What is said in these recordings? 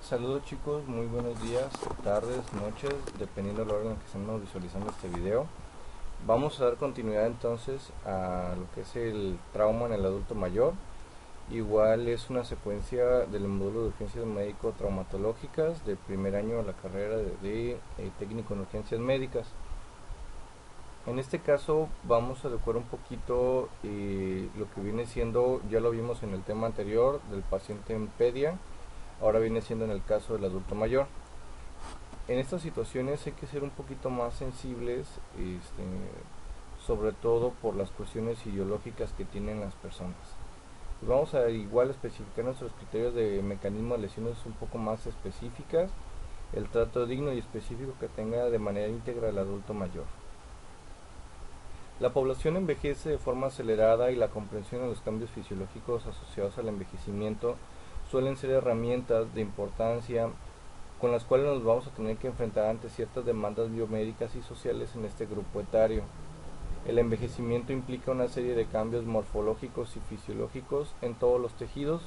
Saludos chicos, muy buenos días, tardes, noches, dependiendo del orden en que estemos visualizando este video. Vamos a dar continuidad entonces a lo que es el trauma en el adulto mayor. Igual es una secuencia del módulo de urgencias médico-traumatológicas del primer año de la carrera de técnico en urgencias médicas. En este caso vamos a adecuar un poquito lo que viene siendo, ya lo vimos en el tema anterior del paciente en pedia. Ahora viene siendo en el caso del adulto mayor. En estas situaciones hay que ser un poquito más sensibles, sobre todo por las cuestiones ideológicas que tienen las personas. Vamos a igual especificar nuestros criterios de mecanismo de lesiones un poco más específicas, el trato digno y específico que tenga de manera íntegra el adulto mayor. La población envejece de forma acelerada y la comprensión de los cambios fisiológicos asociados al envejecimiento suelen ser herramientas de importancia con las cuales nos vamos a tener que enfrentar ante ciertas demandas biomédicas y sociales en este grupo etario. El envejecimiento implica una serie de cambios morfológicos y fisiológicos en todos los tejidos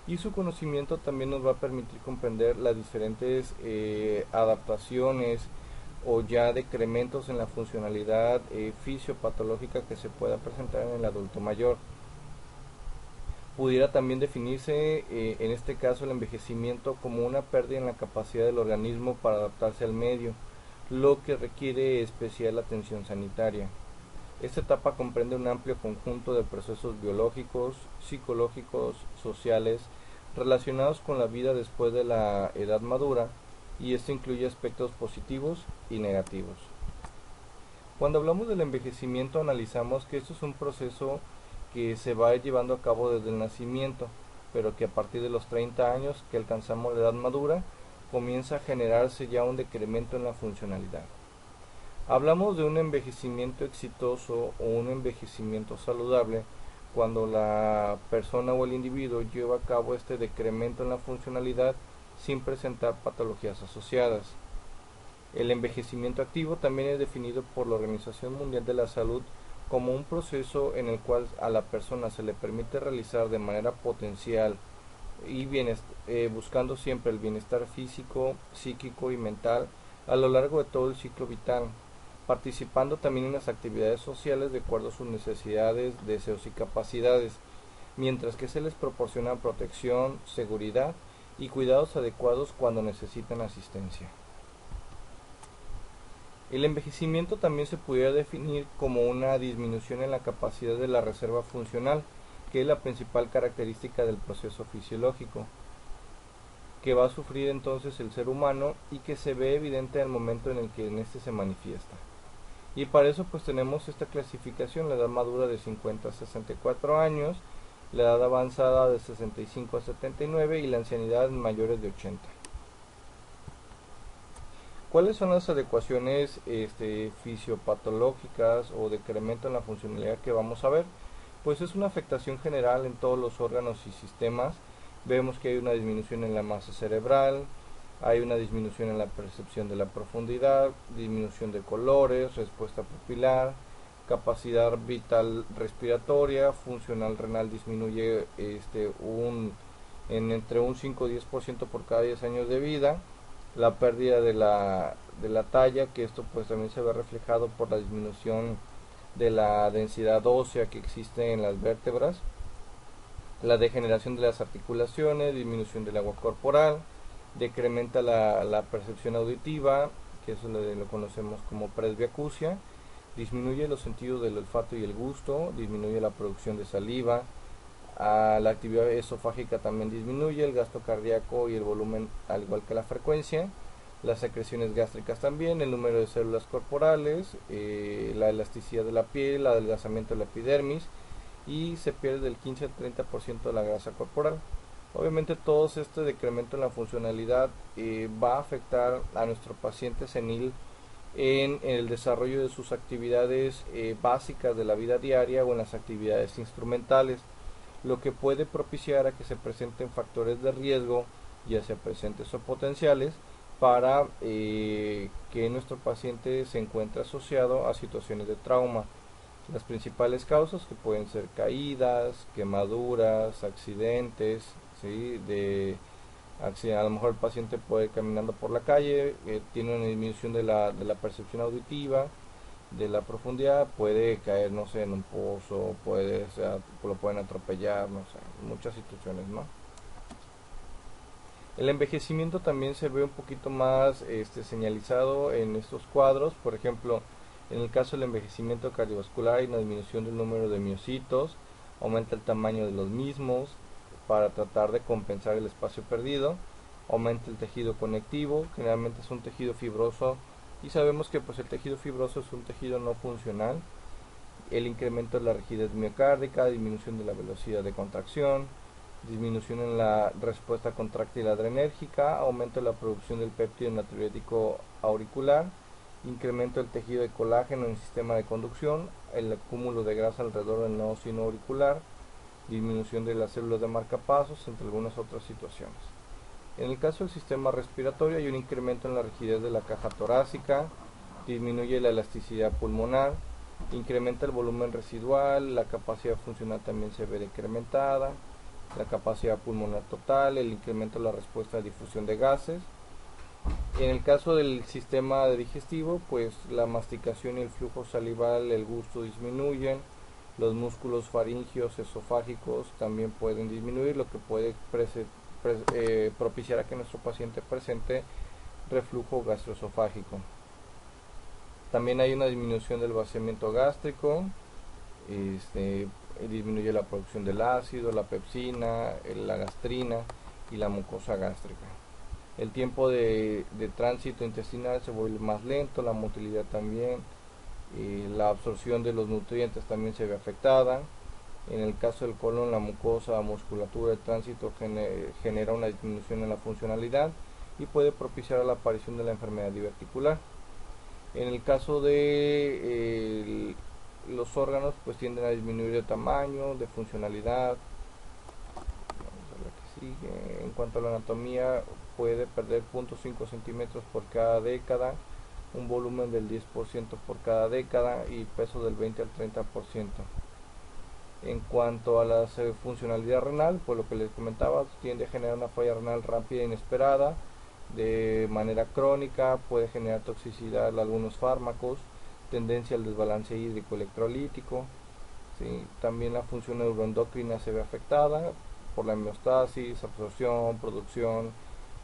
y su conocimiento también nos va a permitir comprender las diferentes adaptaciones o ya decrementos en la funcionalidad fisiopatológica que se pueda presentar en el adulto mayor. Pudiera también definirse en este caso el envejecimiento como una pérdida en la capacidad del organismo para adaptarse al medio, lo que requiere especial atención sanitaria. Esta etapa comprende un amplio conjunto de procesos biológicos, psicológicos, sociales, relacionados con la vida después de la edad madura, y esto incluye aspectos positivos y negativos. Cuando hablamos del envejecimiento analizamos que esto es un proceso que se va llevando a cabo desde el nacimiento, pero que a partir de los 30 años que alcanzamos la edad madura, comienza a generarse ya un decremento en la funcionalidad. Hablamos de un envejecimiento exitoso o un envejecimiento saludable cuando la persona o el individuo lleva a cabo este decremento en la funcionalidad sin presentar patologías asociadas. El envejecimiento activo también es definido por la Organización Mundial de la Salud como un proceso en el cual a la persona se le permite realizar de manera potencial y buscando siempre el bienestar físico, psíquico y mental a lo largo de todo el ciclo vital, participando también en las actividades sociales de acuerdo a sus necesidades, deseos y capacidades, mientras que se les proporciona protección, seguridad y cuidados adecuados cuando necesitan asistencia. El envejecimiento también se pudiera definir como una disminución en la capacidad de la reserva funcional, que es la principal característica del proceso fisiológico, que va a sufrir entonces el ser humano y que se ve evidente en el momento en el que en este se manifiesta. Y para eso pues tenemos esta clasificación: la edad madura de 50 a 64 años, la edad avanzada de 65 a 79 y la ancianidad en mayores de 80. ¿Cuáles son las adecuaciones fisiopatológicas o decremento en la funcionalidad que vamos a ver? Pues es una afectación general en todos los órganos y sistemas. Vemos que hay una disminución en la masa cerebral, hay una disminución en la percepción de la profundidad, disminución de colores, respuesta pupilar, capacidad vital respiratoria, funcional renal disminuye en entre un 5 y 10% por cada 10 años de vida. La pérdida de la talla, que esto pues también se ve reflejado por la disminución de la densidad ósea que existe en las vértebras, la degeneración de las articulaciones, disminución del agua corporal, decrementa la percepción auditiva, que eso lo conocemos como presbiacusia, disminuye los sentidos del olfato y el gusto, disminuye la producción de saliva, la actividad esofágica también disminuye, el gasto cardíaco y el volumen al igual que la frecuencia, las secreciones gástricas también, el número de células corporales, la elasticidad de la piel, el adelgazamiento de la epidermis y se pierde del 15 al 30% de la grasa corporal. Obviamente todo este decremento en la funcionalidad va a afectar a nuestro paciente senil en el desarrollo de sus actividades básicas de la vida diaria o en las actividades instrumentales, lo que puede propiciar a que se presenten factores de riesgo, ya sea presentes o potenciales, para que nuestro paciente se encuentre asociado a situaciones de trauma. Las principales causas que pueden ser caídas, quemaduras, accidentes, ¿sí? A lo mejor el paciente puede ir caminando por la calle, tiene una disminución de la percepción auditiva, de la profundidad, puede caer, no sé, en un pozo, o sea, lo pueden atropellar, no sé, muchas situaciones, ¿no? El envejecimiento también se ve un poquito más señalizado en estos cuadros. Por ejemplo, en el caso del envejecimiento cardiovascular hay una disminución del número de miocitos, aumenta el tamaño de los mismos para tratar de compensar el espacio perdido, aumenta el tejido conectivo, generalmente es un tejido fibroso y sabemos que pues el tejido fibroso es un tejido no funcional. El incremento de la rigidez miocárdica, disminución de la velocidad de contracción, disminución en la respuesta contráctil adrenérgica, aumento de la producción del péptido natriurético auricular, incremento del tejido de colágeno en el sistema de conducción, el acúmulo de grasa alrededor del nodo sino auricular, disminución de las células de marcapasos, entre algunas otras situaciones. En el caso del sistema respiratorio hay un incremento en la rigidez de la caja torácica, disminuye la elasticidad pulmonar, incrementa el volumen residual, la capacidad funcional también se ve decrementada, la capacidad pulmonar total, el incremento de la respuesta a difusión de gases. En el caso del sistema digestivo, pues la masticación y el flujo salival, el gusto disminuyen, los músculos faringios, esofágicos también pueden disminuir, lo que puede propiciar a que nuestro paciente presente reflujo gastroesofágico. También hay una disminución del vaciamiento gástrico, disminuye la producción del ácido, la pepsina, la gastrina y la mucosa gástrica. El tiempo de tránsito intestinal se vuelve más lento, la motilidad también, la absorción de los nutrientes también se ve afectada. En el caso del colon, la mucosa, la musculatura, el tránsito genera una disminución en la funcionalidad y puede propiciar la aparición de la enfermedad diverticular. En el caso de los órganos, pues tienden a disminuir de tamaño, de funcionalidad. Vamos a ver qué sigue. En cuanto a la anatomía, puede perder 0.5 centímetros por cada década, un volumen del 10% por cada década y peso del 20 al 30%. En cuanto a la funcionalidad renal, pues lo que les comentaba, tiende a generar una falla renal rápida e inesperada, de manera crónica, puede generar toxicidad a algunos fármacos, tendencia al desbalance hídrico electrolítico, ¿sí? También la función neuroendocrina se ve afectada por la homeostasis, absorción, producción,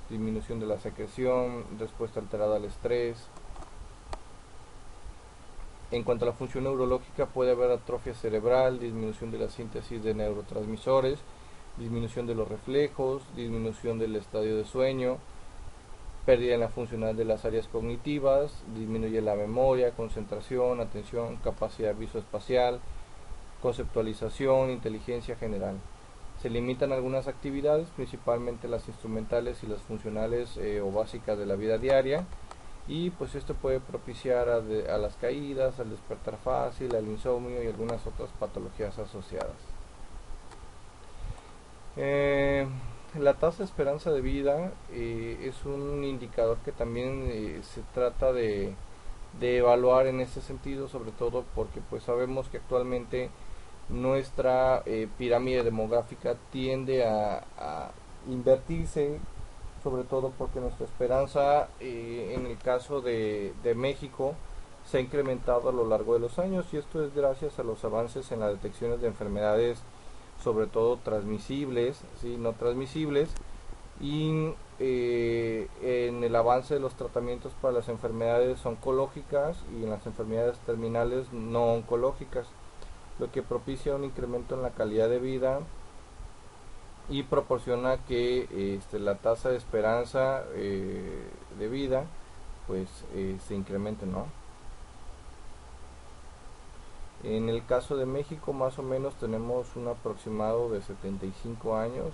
disminución de la secreción, respuesta alterada al estrés. En cuanto a la función neurológica, puede haber atrofia cerebral, disminución de la síntesis de neurotransmisores, disminución de los reflejos, disminución del estadio de sueño, pérdida en la funcionalidad de las áreas cognitivas, disminuye la memoria, concentración, atención, capacidad visoespacial, conceptualización, inteligencia general. Se limitan algunas actividades, principalmente las instrumentales y las funcionales o básicas de la vida diaria, y pues esto puede propiciar a las caídas, al despertar fácil, al insomnio y algunas otras patologías asociadas. La tasa de esperanza de vida es un indicador que también se trata de evaluar en ese sentido, sobre todo porque pues sabemos que actualmente nuestra pirámide demográfica tiende a invertirse, sobre todo porque nuestra esperanza en el caso de México se ha incrementado a lo largo de los años, y esto es gracias a los avances en las detecciones de enfermedades, sobre todo transmisibles, ¿sí? No transmisibles, y en el avance de los tratamientos para las enfermedades oncológicas y en las enfermedades terminales no oncológicas, lo que propicia un incremento en la calidad de vida y proporciona que la tasa de esperanza de vida pues se incremente, ¿no? En el caso de México más o menos tenemos un aproximado de 75 años,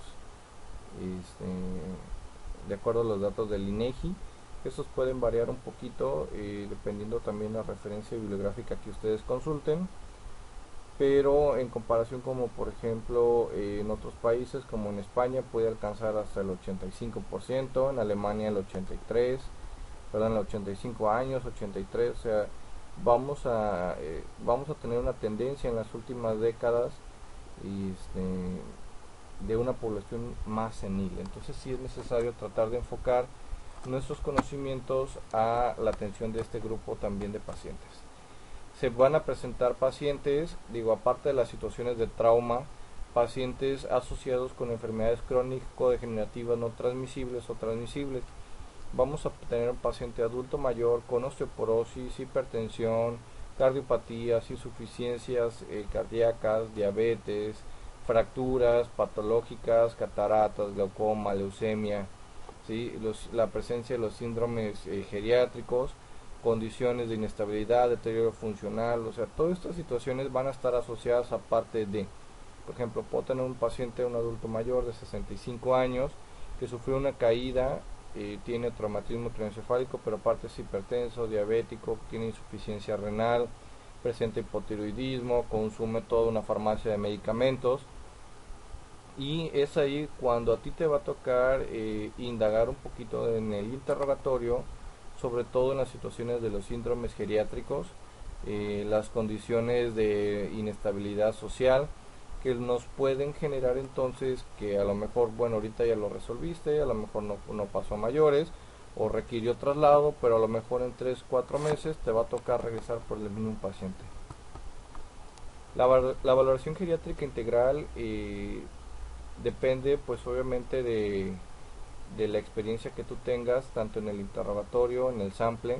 de acuerdo a los datos del INEGI. Estos pueden variar un poquito dependiendo también la referencia bibliográfica que ustedes consulten, pero en comparación como por ejemplo en otros países como en España puede alcanzar hasta el 85%, en Alemania el 83%, perdón, 85 años, 83, o sea, vamos a tener una tendencia en las últimas décadas y de una población más senil. Entonces sí es necesario tratar de enfocar nuestros conocimientos a la atención de este grupo también de pacientes. Se van a presentar pacientes, digo, aparte de las situaciones de trauma, pacientes asociados con enfermedades crónico-degenerativas no transmisibles o transmisibles. Vamos a tener un paciente adulto mayor con osteoporosis, hipertensión, cardiopatías, insuficiencias cardíacas, diabetes, fracturas patológicas, cataratas, glaucoma, leucemia, ¿sí? La presencia de los síndromes geriátricos, condiciones de inestabilidad, deterioro funcional, o sea, todas estas situaciones van a estar asociadas aparte de, por ejemplo, puedo tener un paciente, un adulto mayor de 65 años que sufrió una caída, tiene traumatismo craneoencefálico, pero aparte es hipertenso, diabético, tiene insuficiencia renal, presenta hipotiroidismo, consume toda una farmacia de medicamentos, y es ahí cuando a ti te va a tocar indagar un poquito en el interrogatorio, sobre todo en las situaciones de los síndromes geriátricos, las condiciones de inestabilidad social que nos pueden generar entonces que a lo mejor, bueno, ahorita ya lo resolviste, a lo mejor no pasó a mayores o requirió traslado, pero a lo mejor en 3-4 meses te va a tocar regresar por el mismo paciente. La valoración geriátrica integral depende pues obviamente de la experiencia que tú tengas, tanto en el interrogatorio, en el sample,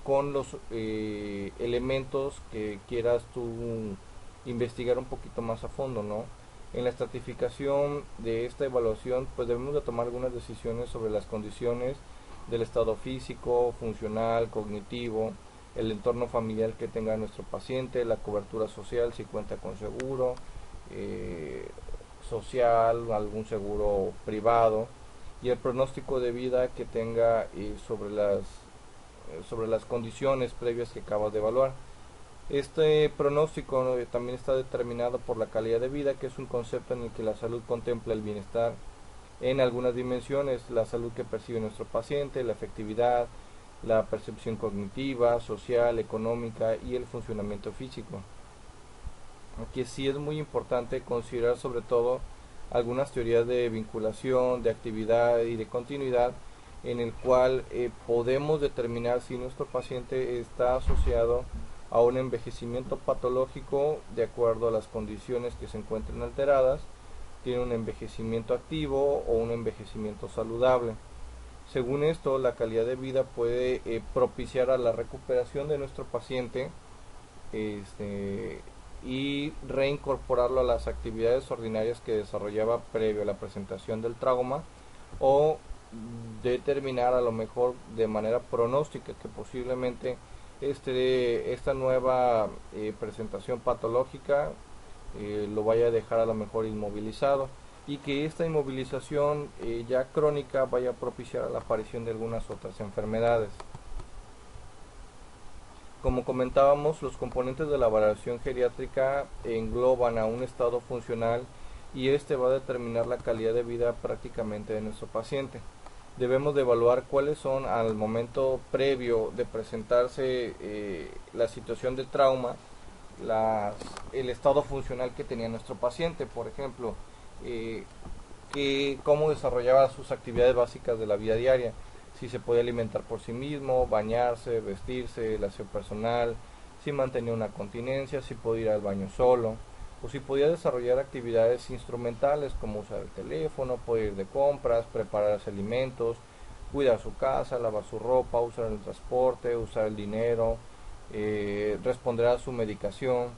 con los elementos que quieras tú investigar un poquito más a fondo, ¿no? En la estratificación de esta evaluación, pues debemos de tomar algunas decisiones sobre las condiciones del estado físico, funcional, cognitivo, el entorno familiar que tenga nuestro paciente, la cobertura social, si cuenta con seguro social, algún seguro privado, y el pronóstico de vida que tenga sobre las condiciones previas que acabas de evaluar. Este pronóstico también está determinado por la calidad de vida, que es un concepto en el que la salud contempla el bienestar en algunas dimensiones: la salud que percibe nuestro paciente, la efectividad, la percepción cognitiva, social, económica y el funcionamiento físico. Aquí sí es muy importante considerar sobre todo algunas teorías de vinculación, de actividad y de continuidad, en el cual podemos determinar si nuestro paciente está asociado a un envejecimiento patológico de acuerdo a las condiciones que se encuentren alteradas, tiene un envejecimiento activo o un envejecimiento saludable. Según esto, la calidad de vida puede propiciar a la recuperación de nuestro paciente y reincorporarlo a las actividades ordinarias que desarrollaba previo a la presentación del trauma, o determinar a lo mejor de manera pronóstica que posiblemente esta nueva presentación patológica lo vaya a dejar a lo mejor inmovilizado, y que esta inmovilización ya crónica vaya a propiciar la aparición de algunas otras enfermedades. Como comentábamos, los componentes de la valoración geriátrica engloban a un estado funcional, y este va a determinar la calidad de vida prácticamente de nuestro paciente. Debemos de evaluar cuáles son, al momento previo de presentarse la situación de trauma, el estado funcional que tenía nuestro paciente. Por ejemplo, cómo desarrollaba sus actividades básicas de la vida diaria, si se podía alimentar por sí mismo, bañarse, vestirse, el aseo personal, si mantenía una continencia, si podía ir al baño solo, o si podía desarrollar actividades instrumentales como usar el teléfono, poder ir de compras, preparar alimentos, cuidar su casa, lavar su ropa, usar el transporte, usar el dinero, responder a su medicación,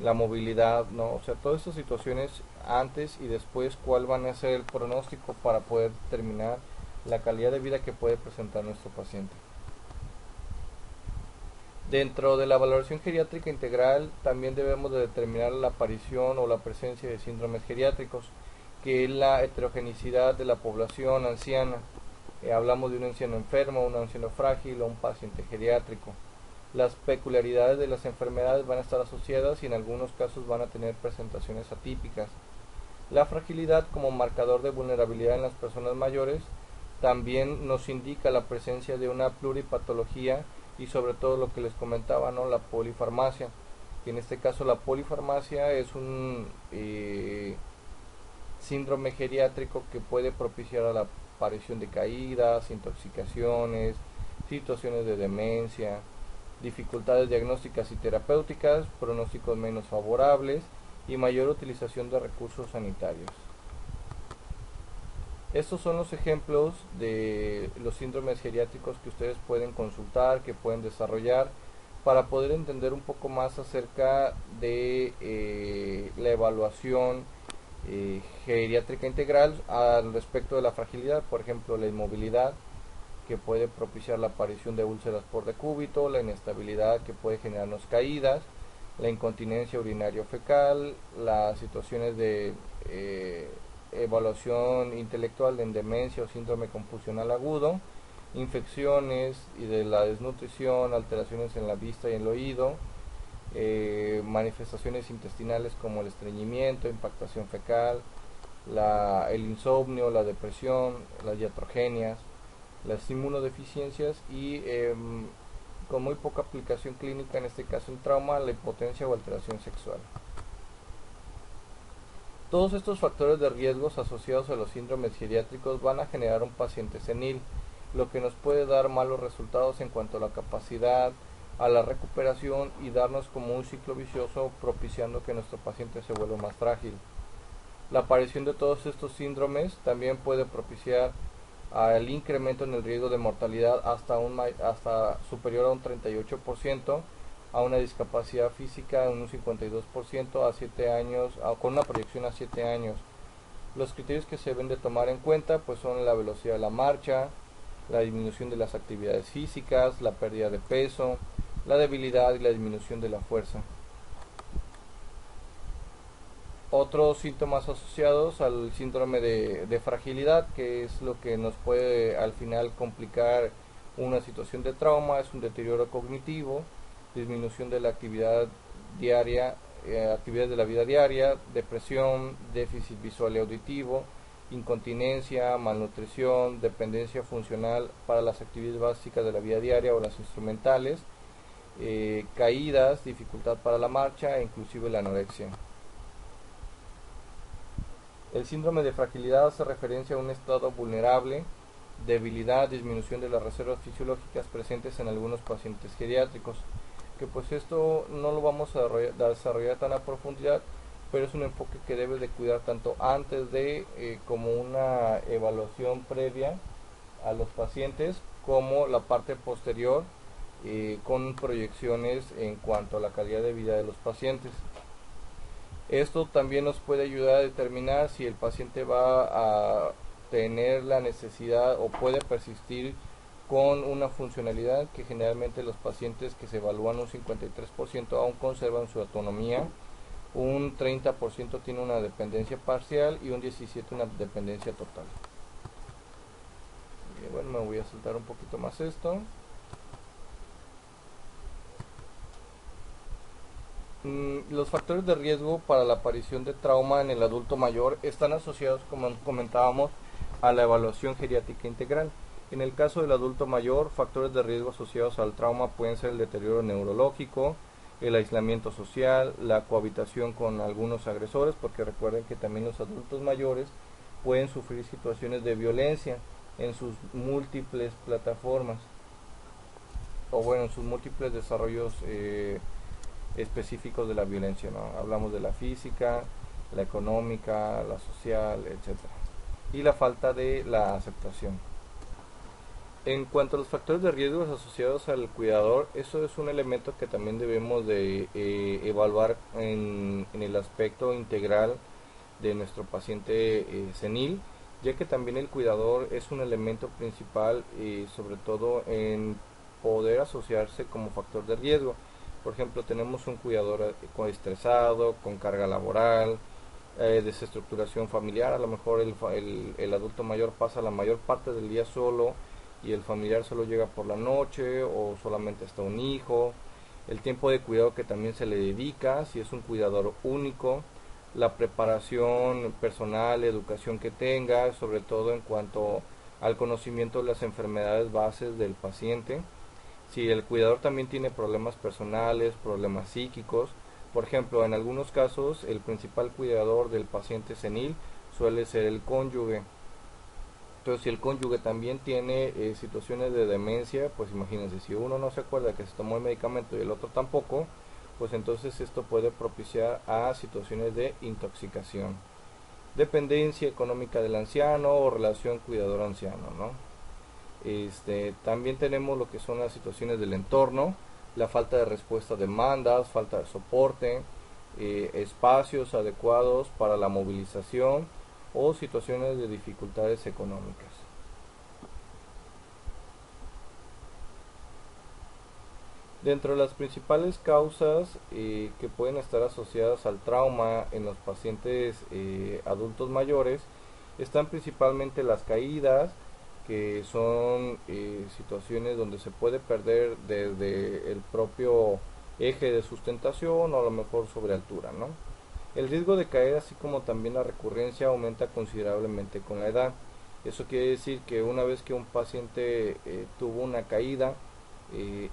la movilidad, ¿no? O sea, todas estas situaciones antes y después, cuál van a ser el pronóstico para poder determinar la calidad de vida que puede presentar nuestro paciente. Dentro de la valoración geriátrica integral también debemos de determinar la aparición o la presencia de síndromes geriátricos, que es la heterogeneidad de la población anciana. Hablamos de un anciano enfermo, un anciano frágil o un paciente geriátrico. Las peculiaridades de las enfermedades van a estar asociadas y en algunos casos van a tener presentaciones atípicas. La fragilidad como marcador de vulnerabilidad en las personas mayores también nos indica la presencia de una pluripatología, y sobre todo lo que les comentaba, ¿no? La polifarmacia, que en este caso la polifarmacia es síndrome geriátrico que puede propiciar a la aparición de caídas, intoxicaciones, situaciones de demencia, dificultades diagnósticas y terapéuticas, pronósticos menos favorables y mayor utilización de recursos sanitarios. Estos son los ejemplos de los síndromes geriátricos que ustedes pueden consultar, que pueden desarrollar para poder entender un poco más acerca de la evaluación geriátrica integral al respecto de la fragilidad, por ejemplo la inmovilidad que puede propiciar la aparición de úlceras por decúbito, la inestabilidad que puede generarnos caídas, la incontinencia urinario fecal, las situaciones de evaluación intelectual en demencia o síndrome confusional agudo, infecciones y de la desnutrición, alteraciones en la vista y en el oído, manifestaciones intestinales como el estreñimiento, impactación fecal, el insomnio, la depresión, las iatrogenias, las inmunodeficiencias y con muy poca aplicación clínica, en este caso el trauma, la impotencia o alteración sexual. Todos estos factores de riesgos asociados a los síndromes geriátricos van a generar un paciente senil, lo que nos puede dar malos resultados en cuanto a la capacidad, a la recuperación y darnos como un ciclo vicioso propiciando que nuestro paciente se vuelva más frágil. La aparición de todos estos síndromes también puede propiciar al incremento en el riesgo de mortalidad hasta superior a un 38%, a una discapacidad física en un 52% a 7 años, con una proyección a 7 años. Los criterios que se deben de tomar en cuenta pues son la velocidad de la marcha, la disminución de las actividades físicas, la pérdida de peso, la debilidad y la disminución de la fuerza. Otros síntomas asociados al síndrome de fragilidad, que es lo que nos puede al final complicar una situación de trauma, es un deterioro cognitivo, disminución de la actividad diaria, actividades de la vida diaria, depresión, déficit visual y auditivo, incontinencia, malnutrición, dependencia funcional para las actividades básicas de la vida diaria o las instrumentales, caídas, dificultad para la marcha e inclusive la anorexia. El síndrome de fragilidad hace referencia a un estado vulnerable, debilidad, disminución de las reservas fisiológicas presentes en algunos pacientes geriátricos, que pues esto no lo vamos a desarrollar tan a profundidad, pero es un enfoque que debe de cuidar tanto antes de como una evaluación previa a los pacientes, como la parte posterior con proyecciones en cuanto a la calidad de vida de los pacientes. Esto también nos puede ayudar a determinar si el paciente va a tener la necesidad o puede persistir con una funcionalidad, que generalmente los pacientes que se evalúan un 53% aún conservan su autonomía, un 30% tiene una dependencia parcial y un 17% una dependencia total. Bien, bueno, me voy a saltar un poquito más esto. Los factores de riesgo para la aparición de trauma en el adulto mayor están asociados, como comentábamos, a la evaluación geriátrica integral. En el caso del adulto mayor, factores de riesgo asociados al trauma pueden ser el deterioro neurológico, el aislamiento social, la cohabitación con algunos agresores, porque recuerden que también los adultos mayores pueden sufrir situaciones de violencia en sus múltiples plataformas, o bueno, en sus múltiples desarrollos específicos de la violencia, ¿no? Hablamos de la física, la económica, la social, etcétera, y la falta de la aceptación. En cuanto a los factores de riesgo asociados al cuidador, eso es un elemento que también debemos de evaluar en el aspecto integral de nuestro paciente senil, ya que también el cuidador es un elemento principal, sobre todo en poder asociarse como factor de riesgo. Por ejemplo, tenemos un cuidador estresado, con carga laboral, desestructuración familiar. A lo mejor el adulto mayor pasa la mayor parte del día solo y el familiar solo llega por la noche o solamente está un hijo. El tiempo de cuidado que también se le dedica, si es un cuidador único, la preparación personal, educación que tenga, sobre todo en cuanto al conocimiento de las enfermedades bases del paciente. Si el cuidador también tiene problemas personales, problemas psíquicos, por ejemplo, en algunos casos el principal cuidador del paciente senil suele ser el cónyuge. Entonces, si el cónyuge también tiene situaciones de demencia, pues imagínense, si uno no se acuerda que se tomó el medicamento y el otro tampoco, pues entonces esto puede propiciar a situaciones de intoxicación, dependencia económica del anciano o relación cuidador-anciano, ¿no? También tenemos lo que son las situaciones del entorno, la falta de respuesta a demandas, falta de soporte, espacios adecuados para la movilización o situaciones de dificultades económicas. Dentro de las principales causas que pueden estar asociadas al trauma en los pacientes adultos mayores están principalmente las caídas, que son situaciones donde se puede perder desde el propio eje de sustentación o a lo mejor sobre altura, ¿no? El riesgo de caer, así como también la recurrencia, aumenta considerablemente con la edad. Eso quiere decir que una vez que un paciente tuvo una caída,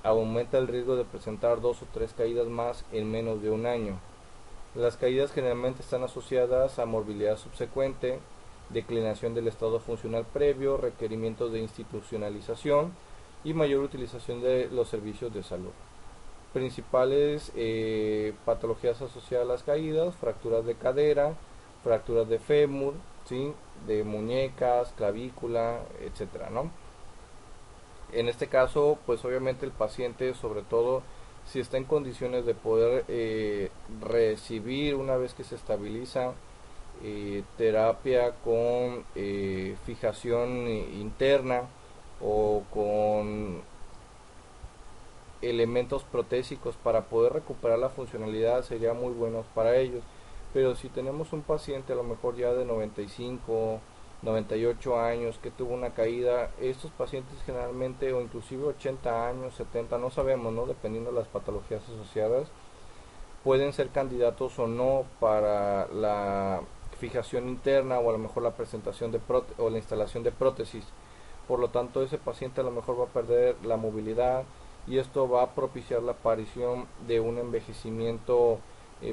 aumenta el riesgo de presentar 2 o 3 caídas más en menos de un año. Las caídas generalmente están asociadas a morbilidad subsecuente, declinación del estado funcional previo, requerimientos de institucionalización y mayor utilización de los servicios de salud. Principales patologías asociadas a las caídas: fracturas de cadera, fracturas de fémur, ¿sí?, de muñecas, clavícula, etcétera, ¿no? En este caso, pues obviamente el paciente, sobre todo si está en condiciones de poder recibir, una vez que se estabiliza, terapia con fijación interna o con elementos protésicos para poder recuperar la funcionalidad, sería muy bueno para ellos. Pero si tenemos un paciente a lo mejor ya de 95, 98 años que tuvo una caída, estos pacientes generalmente, o inclusive 80 años, 70, no sabemos, ¿no?, dependiendo de las patologías asociadas, pueden ser candidatos o no para la fijación interna o a lo mejor la presentación de o la instalación de prótesis. Por lo tanto, ese paciente a lo mejor va a perder la movilidad y esto va a propiciar la aparición de un envejecimiento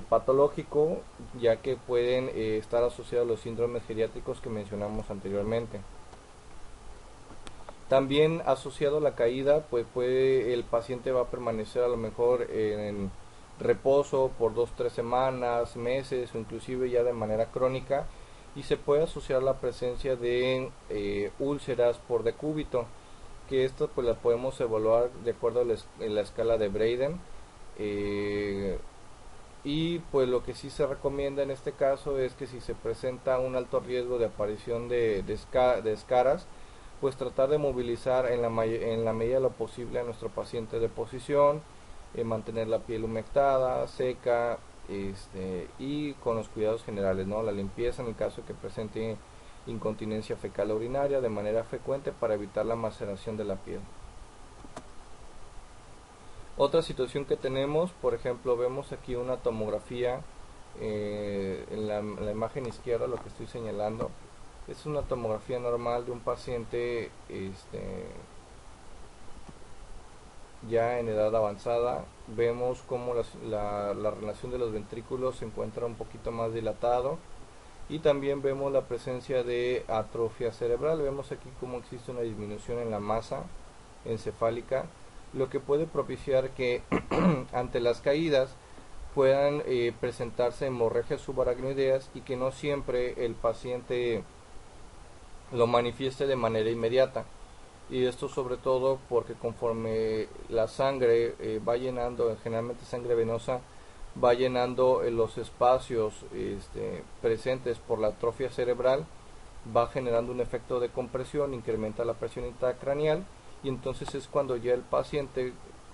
patológico, ya que pueden estar asociados a los síndromes geriátricos que mencionamos anteriormente. También asociado a la caída, pues el paciente va a permanecer a lo mejor en reposo por 2 o 3 semanas, meses o inclusive ya de manera crónica, y se puede asociar la presencia de úlceras por decúbito, que estas pues las podemos evaluar de acuerdo a la escala de Braden. Y pues lo que sí se recomienda en este caso es que si se presenta un alto riesgo de aparición de escaras, pues tratar de movilizar en la medida de lo posible a nuestro paciente de posición, mantener la piel humectada, seca, y con los cuidados generales, ¿no? La limpieza en el caso de que presente incontinencia fecal urinaria de manera frecuente para evitar la maceración de la piel. Otra situación que tenemos, por ejemplo, vemos aquí una tomografía en la imagen izquierda, lo que estoy señalando es una tomografía normal de un paciente ya en edad avanzada. Vemos cómo la relación de los ventrículos se encuentra un poquito más dilatado y también vemos la presencia de atrofia cerebral. Vemos aquí cómo existe una disminución en la masa encefálica, lo que puede propiciar que ante las caídas puedan presentarse hemorragias subaracnoideas y que no siempre el paciente lo manifieste de manera inmediata. Y esto sobre todo porque conforme la sangre va llenando, generalmente sangre venosa, va llenando los espacios presentes por la atrofia cerebral, va generando un efecto de compresión, incrementa la presión intracraneal y entonces es cuando ya el paciente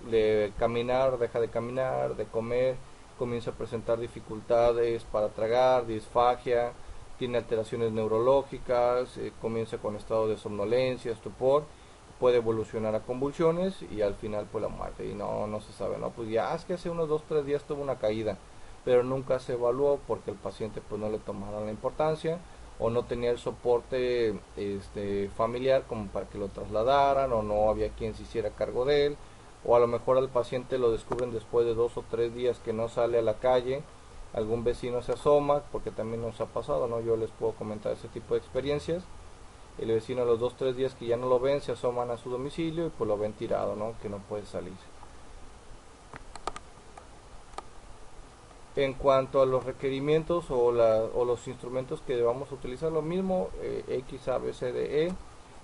de caminar, deja de caminar, de comer, comienza a presentar dificultades para tragar, disfagia, tiene alteraciones neurológicas, comienza con estado de somnolencia, estupor, puede evolucionar a convulsiones y al final pues la muerte. Y no se sabe, no, pues ya es que hace unos 2 o 3 días tuvo una caída, pero nunca se evaluó porque el paciente pues no le tomaron la importancia o no tenía el soporte familiar como para que lo trasladaran, o no había quien se hiciera cargo de él, o a lo mejor al paciente lo descubren después de 2 o 3 días que no sale a la calle algún vecino se asoma, porque también nos ha pasado, ¿no? Yo les puedo comentar ese tipo de experiencias. El vecino a los 2 o 3 días que ya no lo ven, se asoman a su domicilio y pues lo ven tirado, ¿no? Que no puede salir. En cuanto a los requerimientos o los instrumentos que debamos utilizar, lo mismo, X, A, B, C, D, E,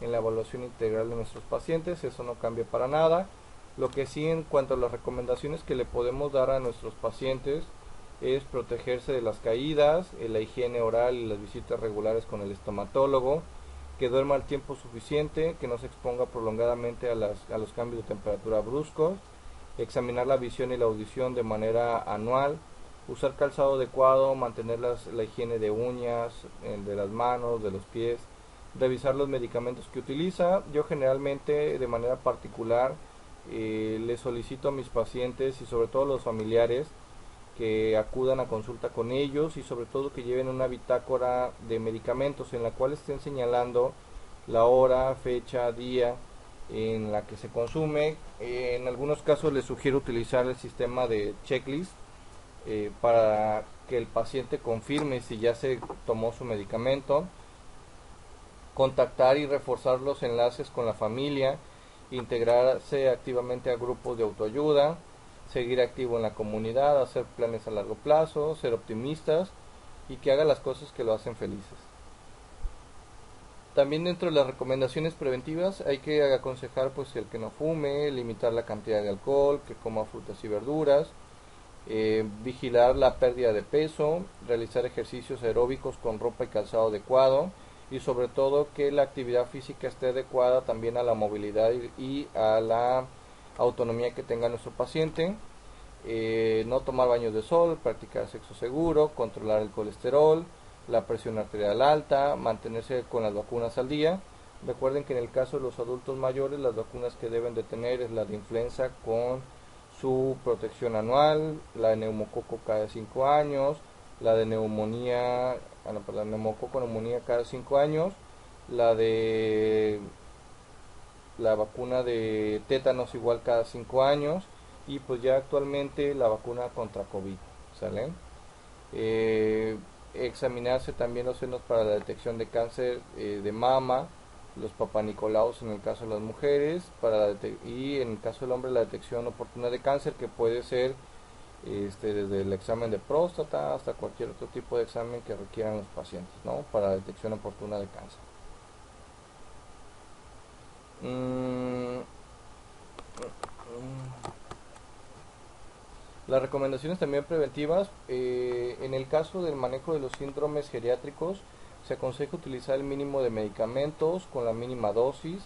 en la evaluación integral de nuestros pacientes, eso no cambia para nada. Lo que sí, en cuanto a las recomendaciones que le podemos dar a nuestros pacientes, es protegerse de las caídas, la higiene oral y las visitas regulares con el estomatólogo, que duerma el tiempo suficiente, que no se exponga prolongadamente a los cambios de temperatura bruscos, examinar la visión y la audición de manera anual, usar calzado adecuado, mantener la higiene de uñas, de las manos, de los pies, revisar los medicamentos que utiliza. Yo generalmente, de manera particular, le solicito a mis pacientes y sobre todo a los familiares que acudan a consulta con ellos y sobre todo que lleven una bitácora de medicamentos en la cual estén señalando la hora, fecha, día en la que se consume. En algunos casos les sugiero utilizar el sistema de checklist para que el paciente confirme si ya se tomó su medicamento, contactar y reforzar los enlaces con la familia, integrarse activamente a grupos de autoayuda, seguir activo en la comunidad, hacer planes a largo plazo, ser optimistas y que haga las cosas que lo hacen felices. También dentro de las recomendaciones preventivas hay que aconsejar pues el que no fume, limitar la cantidad de alcohol, que coma frutas y verduras, vigilar la pérdida de peso, realizar ejercicios aeróbicos con ropa y calzado adecuado y sobre todo que la actividad física esté adecuada también a la movilidad y a la autonomía que tenga nuestro paciente. No tomar baños de sol, practicar sexo seguro, controlar el colesterol, la presión arterial alta, mantenerse con las vacunas al día. Recuerden que en el caso de los adultos mayores las vacunas que deben de tener es la de influenza con su protección anual, la de neumococo cada 5 años, la de neumonía, neumococo neumonía cada 5 años, la de la vacuna de tétanos igual cada 5 años y pues ya actualmente la vacuna contra COVID, ¿sale? Examinarse también los senos para la detección de cáncer de mama, los papanicolaos en el caso de las mujeres y en el caso del hombre la detección oportuna de cáncer que puede ser desde el examen de próstata hasta cualquier otro tipo de examen que requieran los pacientes, ¿no? Para la detección oportuna de cáncer. Las recomendaciones también preventivas, en el caso del manejo de los síndromes geriátricos, se aconseja utilizar el mínimo de medicamentos con la mínima dosis,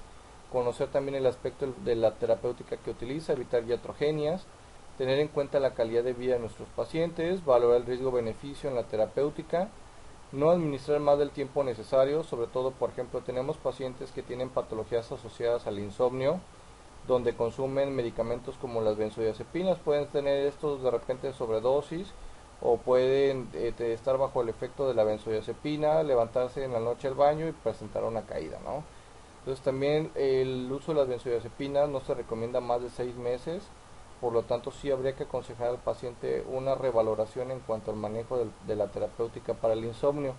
conocer también el aspecto de la terapéutica que utiliza, evitar iatrogenias, tener en cuenta la calidad de vida de nuestros pacientes, valorar el riesgo-beneficio en la terapéutica, no administrar más del tiempo necesario, sobre todo, por ejemplo, tenemos pacientes que tienen patologías asociadas al insomnio, donde consumen medicamentos como las benzodiazepinas, pueden tener estos de repente sobredosis o pueden estar bajo el efecto de la benzodiazepina, levantarse en la noche al baño y presentar una caída, ¿no? Entonces también el uso de las benzodiazepinas no se recomienda más de 6 meses, por lo tanto sí habría que aconsejar al paciente una revaloración en cuanto al manejo de la terapéutica para el insomnio.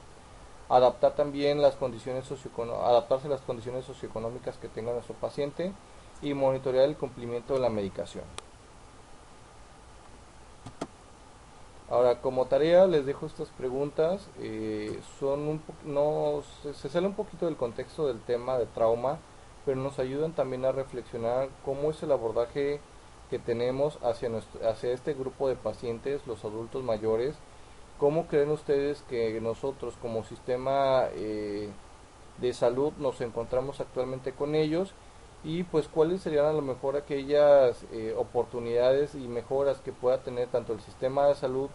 Adaptar también adaptarse a las condiciones socioeconómicas que tenga nuestro paciente y monitorear el cumplimiento de la medicación. Ahora, como tarea les dejo estas preguntas, se sale un poquito del contexto del tema de trauma, pero nos ayudan también a reflexionar cómo es el abordaje que tenemos hacia este grupo de pacientes, los adultos mayores. ¿Cómo creen ustedes que nosotros como sistema de salud nos encontramos actualmente con ellos? Y pues cuáles serían a lo mejor aquellas oportunidades y mejoras que pueda tener tanto el sistema de salud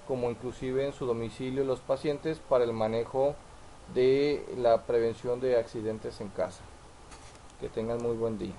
como inclusive en su domicilio los pacientes para el manejo de la prevención de accidentes en casa. Que tengan muy buen día.